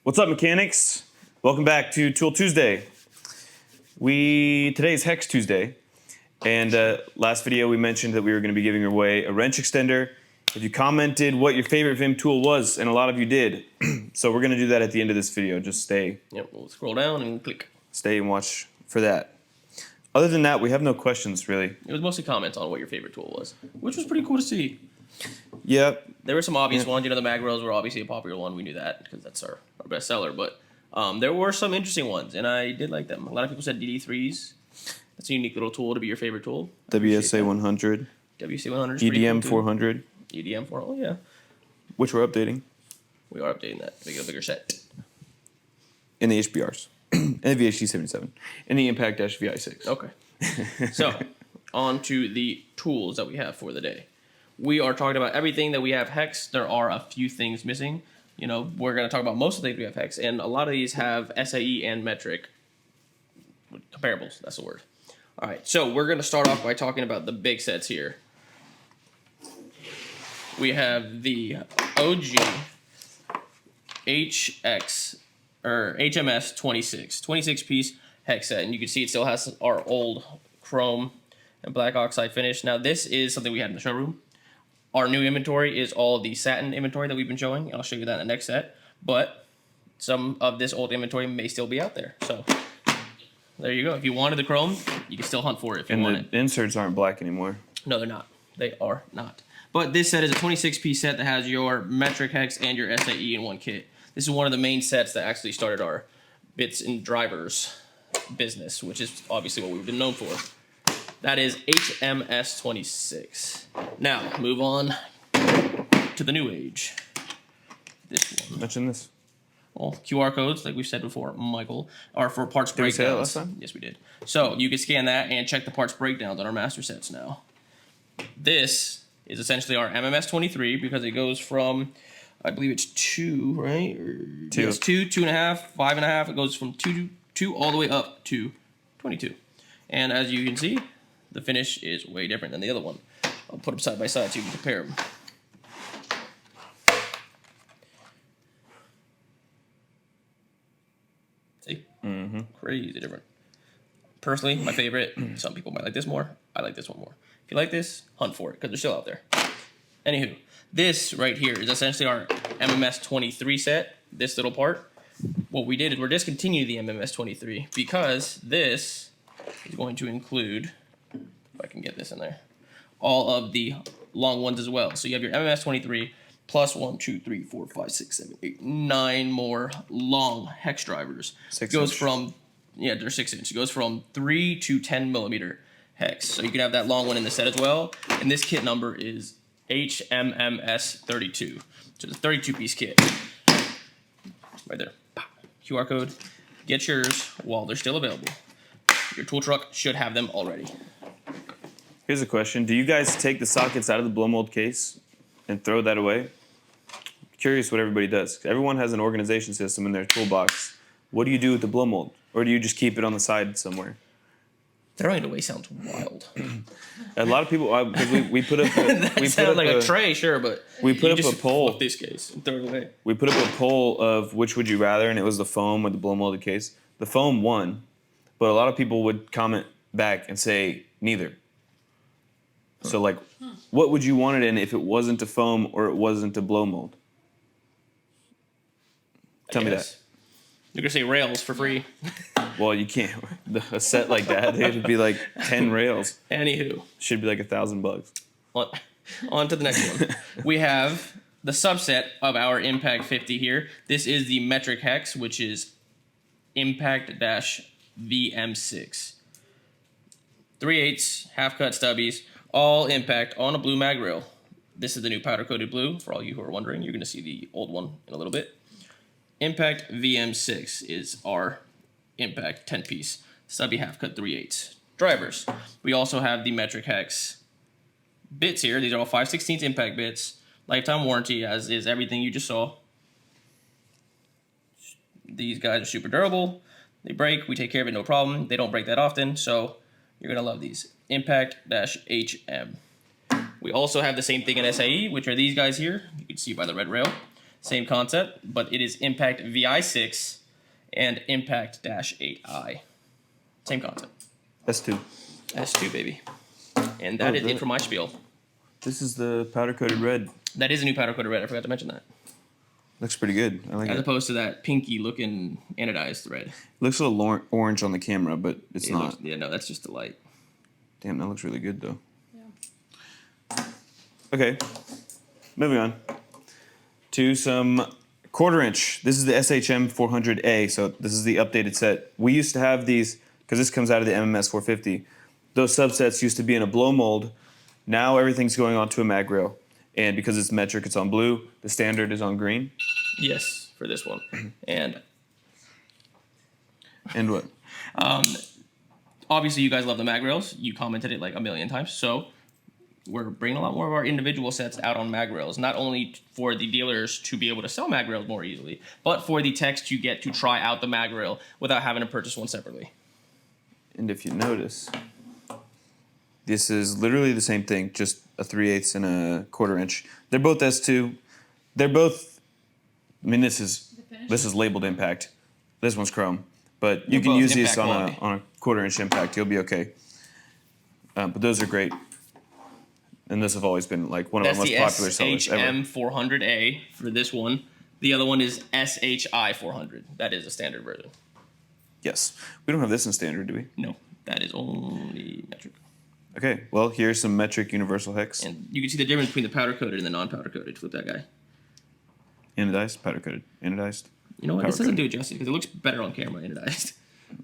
What's up, mechanics? Welcome back to Tool Tuesday. Today's Hex Tuesday, and last video we mentioned that we were going to be giving away a wrench extender. If you commented what your favorite VIM tool was, and a lot of you did, so we're going to do that at the end of this video. Just stay. Yep, we'll scroll down and click. Stay and watch for that. Other than that, we have no questions really. It was mostly comments on what your favorite tool was, which was pretty cool to see. Yep. There were some obvious ones. You know, the MAGRAILs were obviously a popular one. We knew that because that's our best seller. But there were some interesting ones, and I did like them. A lot of people said DD3s. That's a unique little tool to be your favorite tool. WSA 100. WSA 100. EDM 400. EDM 400, oh yeah. Which we're updating. We are updating that to make it a bigger set. In the HBRs. And the VHT 77. And the Impact-VI6. Okay. So, on to the tools that we have for the day. We are talking about everything that we have hex. There are a few things missing. You know, we're going to talk about most of the things we have hex, and a lot of these have SAE and metric comparables. That's the word. All right, so we're going to start off by talking about the big sets here. We have the OG HMS 26 piece hex set, and you can see it still has our old chrome and black oxide finish. Now this is something we had in the showroom. Our new inventory is all the satin inventory that we've been showing. I'll show you that in the next set, but some of this old inventory may still be out there. So there you go. If you wanted the chrome, you can still hunt for it if you want it. And the inserts aren't black anymore. No, they're not. They are not. But this set is a 26-piece set that has your metric hex and your SAE in one kit. This is one of the main sets that actually started our bits and drivers business, which is obviously what we've been known for. That is HMS 26. Now, move on to the new age. This one. Mention this. Well, QR codes, like we've said before, Michael, are for parts breakdowns. Did we say that last time? Yes, we did. So you can scan that and check the parts breakdowns on our master sets now. This is essentially our MMS 23 because it goes from, I believe it's 2, right? Or, 2. Yes, 2, 2.5, 5.5. It goes from 2 all the way up to 22. And as you can see, the finish is way different than the other one. I'll put them side by side so you can compare them. See? Mm-hmm. Crazy different. Personally, my favorite. Some people might like this more. I like this one more. If you like this, hunt for it because they're still out there. Anywho, this right here is essentially our MMS 23 set. This little part. What we did is we're discontinuing the MMS 23 because this is going to include, if I can get this in there, all of the long ones as well. So you have your MMS 23 plus 1, 2, 3, 4, 5, 6, 7, 8, 9 more long hex drivers. 6 goes inch. from, yeah, they're 6 inch. It goes from 3 to 10 millimeter hex. So you can have that long one in the set as well. And this kit number is HMMS 32. So it's a 32-piece kit. Right there. QR code. Get yours while they're still available. Your tool truck should have them already. Here's a question. Do you guys take the sockets out of the blow mold case and throw that away? I'm curious what everybody does. Everyone has an organization system in their toolbox. What do you do with the blow mold? Or do you just keep it on the side somewhere? Throwing it away sounds wild. A lot of people, because we put up That sounds like a tray, sure, but we put up just a poll. Fuck this case and throw it away. We put up a poll of which would you rather, and it was the foam or the blow molded case. The foam won, but a lot of people would comment back and say neither. So like, what would you want it in if it wasn't a foam or it wasn't a blow mold? Tell me that. You're gonna say rails for free. Well, you can't. A set like that, it would be like 10 rails. Anywho, Should be like $1,000. on to the next one. We have the subset of our Impact 50 here. This is the metric hex, which is Impact-VM6. 3/8 half cut stubbies, all Impact on a blue MAGRAIL. This is the new powder coated blue. For all you who are wondering, you're gonna see the old one in a little bit. Impact VM6 is our Impact 10-piece stubby half-cut 3/8 drivers. We also have the metric hex bits here. These are all 5/16 Impact bits. Lifetime warranty, as is everything you just saw. These guys are super durable. They break. We take care of it, no problem. They don't break that often, so you're going to love these. Impact-HM. We also have the same thing in SAE, which are these guys here. You can see by the red rail. Same concept, but it is Impact VI6 and Impact-8i. Same concept. S2. S2, baby. And that is it for my spiel. This is the powder-coated red. That is a new powder-coated red. I forgot to mention that. Looks pretty good. I like it. As opposed to that pinky-looking anodized red. Looks a little orange on the camera, but it's not. Yeah, no, that's just the light. Damn, that looks really good, though. Yeah. Okay. Moving on to some 1/4 inch. This is the SHM 400A, so this is the updated set. We used to have these, because this comes out of the MMS 450. Those subsets used to be in a blow mold. Now everything's going on to a MAGRAIL. And because it's metric, it's on blue. The standard is on green. Yes, for this one. And what? Obviously, you guys love the MAGRAILs. You commented it like a million times. So we're bringing a lot more of our individual sets out on MAGRAILs, not only for the dealers to be able to sell MAGRAILs more easily, but for the techs to get to try out the MAGRAIL without having to purchase one separately. And if you notice, this is literally the same thing, just a 3/8 and a 1/4 inch. They're both S2. They're both, I mean, this is labeled Impact. This one's Chrome. But you can use these on a 1/4 inch Impact. You'll be okay. But those are great. And those have always been like one of our most popular sellers ever. SHM 400A for this one. The other one is SHI 400. That is a standard version. Yes. We don't have this in standard, do we? No, that is only metric. Okay, well, here's some metric universal hex. And you can see the difference between the powder-coated and the non-powder-coated. Flip that guy. Anodized, powder-coated. Anodized. You know what? This doesn't do it justice because it looks better on camera anodized.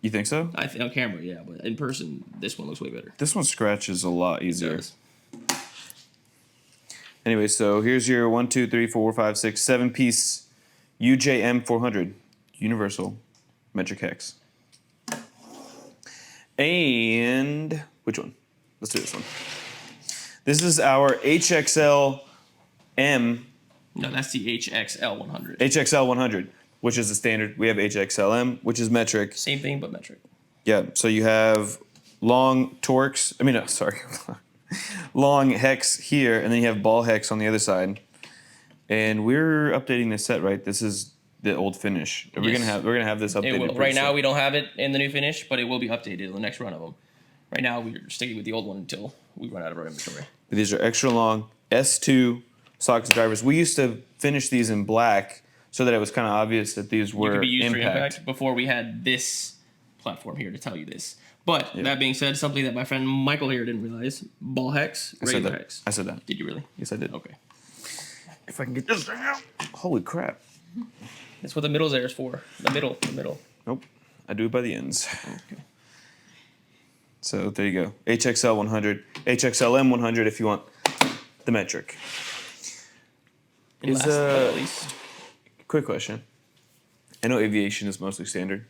You think so? I think on camera, yeah, but in person, this one looks way better. This one scratches a lot easier. Anyway, so here's your 1, 2, 3, 4, 5, 6, 7-piece UJM 400 universal metric hex. And which one? Let's do this one. This is our HXL M. No, that's the HXL 100. HXL 100, which is the standard. We have HXLM, which is metric. Same thing, but metric. Yeah, so you have long torques. I mean, no, sorry. Long hex here, and then you have ball hex on the other side. And we're updating this set, right? This is the old finish. We're gonna have this updated. It will. Right now, we don't have it in the new finish, but it will be updated in the next run of them. Right now, we're sticking with the old one until we run out of our inventory. These are extra long S2 sockets and drivers. We used to finish these in black so that it was kind of obvious that these were could be used Impact. for Impact before we had this platform here to tell you this. But that being said, something that my friend Michael here didn't realize: ball hex, regular hex. I said that. Did you really? Yes, I did. Okay. If I can get this thing out. Holy crap. That's what the middle's there is for. The middle. Nope. I do it by the ends. Okay. So there you go. HXL 100, HXLM 100 if you want the metric. And last but not least, quick question. I know aviation is mostly standard.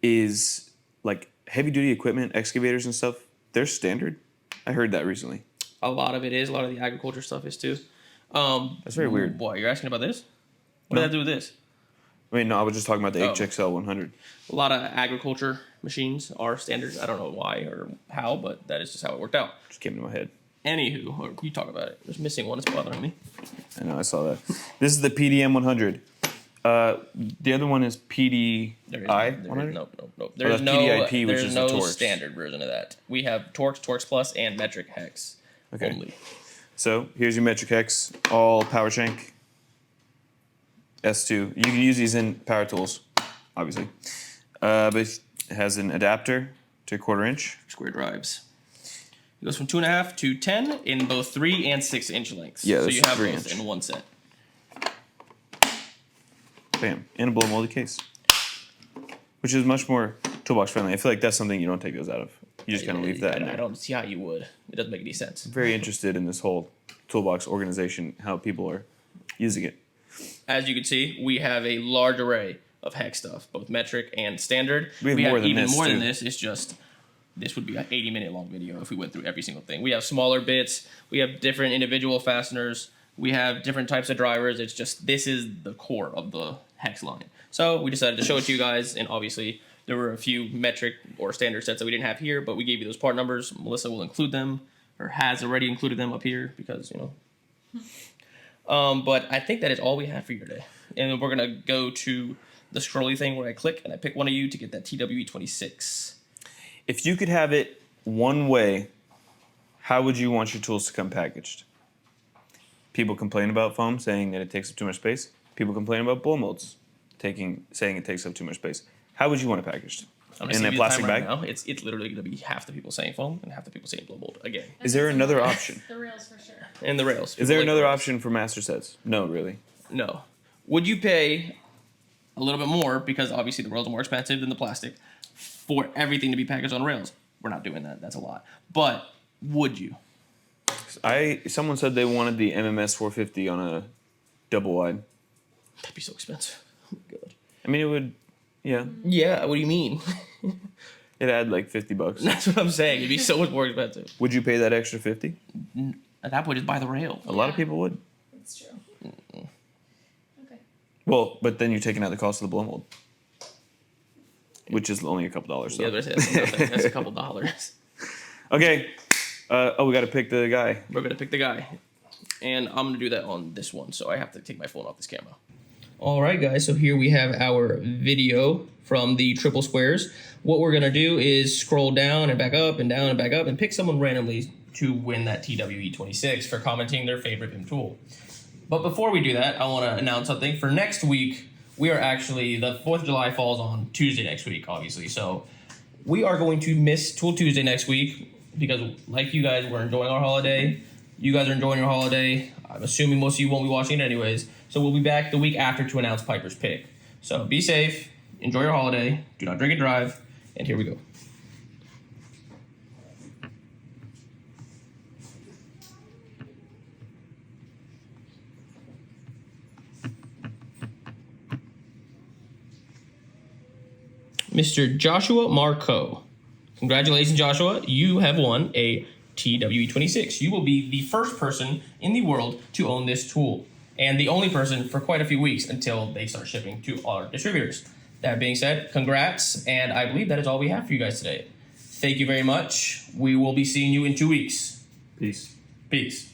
Is like heavy duty equipment, excavators and stuff, they're standard? I heard that recently. A lot of it is. A lot of the agriculture stuff is too. That's very weird. What, you're asking about this? What does that do with this? I mean, no, I was just talking about the HXL 100. A lot of agriculture machines are standard. I don't know why or how, but that is just how it worked out. Just came into my head. Anywho, or you talk about it. There's missing one. It's bothering me. I know, I saw that. This is the PDM 100. The other one is PDI 100? No. There's no PDIP, which is no the Torx. standard version of that. We have Torx, Torx Plus, and metric hex only. So here's your metric hex, all power shank. S2. You can use these in power tools, obviously. But it has an adapter to 1/4 inch. Square drives. It goes from 2.5 to 10 in both 3 and 6 inch lengths. Yeah, so you have 3 both inch. in one set. Bam. And a blow molded case. Which is much more toolbox friendly. I feel like that's something you don't take those out of. You just kind of leave that in I there. don't see how you would. It doesn't make any sense. I'm very interested in this whole toolbox organization, how people are using it. As you can see, we have a large array of hex stuff, both metric and standard. We have more than even this, more than too. this. It's just, this would be an 80-minute long video if we went through every single thing. We have smaller bits. We have different individual fasteners. We have different types of drivers. It's just, this is the core of the hex line. So we decided to show it to you guys, and obviously there were a few metric or standard sets that we didn't have here, but we gave you those part numbers. Melissa will include them, or has already included them up here, because, you know. But I think that is all we have for you today. And we're going to go to the scrolly thing where I click and I pick one of you to get that TWE26. If you could have it one way, how would you want your tools to come packaged? People complain about foam, saying that it takes up too much space. People complain about blow molds, saying it takes up too much space. How would you want it packaged? In a plastic bag? Now. It's literally going to be half the people saying foam and half the people saying blow mold again. Is there another option? The rails for sure. And the rails. Is there People another rails. option for master sets? No, really. No. Would you pay a little bit more, because obviously the rails are more expensive than the plastic, for everything to be packaged on rails? We're not doing that. That's a lot. But would you? Someone said they wanted the MMS 450 on a double wide. That'd be so expensive. Oh my God. I mean, it would, yeah. Yeah, what do you mean? It had like $50. That's what I'm saying. It'd be so much more expensive. Would you pay that extra 50? At that point, just buy the rail. A lot of people would. That's true. Okay. Well, but then you're taking out the cost of the blow mold, which is only a couple dollars. So. Yeah, but that's nothing. That's a couple dollars. Okay. We got to pick the guy. We're going to pick the guy. And I'm going to do that on this one, so I have to take my phone off this camera. All right, guys, so here we have our video from the triple squares. What we're going to do is scroll down and back up and down and back up and pick someone randomly to win that TWE26 for commenting their favorite VIM tool. But before we do that, I want to announce something. For next week, we are actually, the 4th of July falls on Tuesday next week, obviously. So we are going to miss Tool Tuesday next week because, like you guys, we're enjoying our holiday. You guys are enjoying your holiday. I'm assuming most of you won't be watching it anyways. So we'll be back the week after to announce Piper's pick. So be safe, enjoy your holiday, do not drink and drive, and here we go. Mr. Joshua Marco. Congratulations, Joshua. You have won a TWE26. You will be the first person in the world to own this tool, and the only person for quite a few weeks until they start shipping to our distributors. That being said, congrats, and I believe that is all we have for you guys today. Thank you very much. We will be seeing you in 2 weeks. Peace. Peace.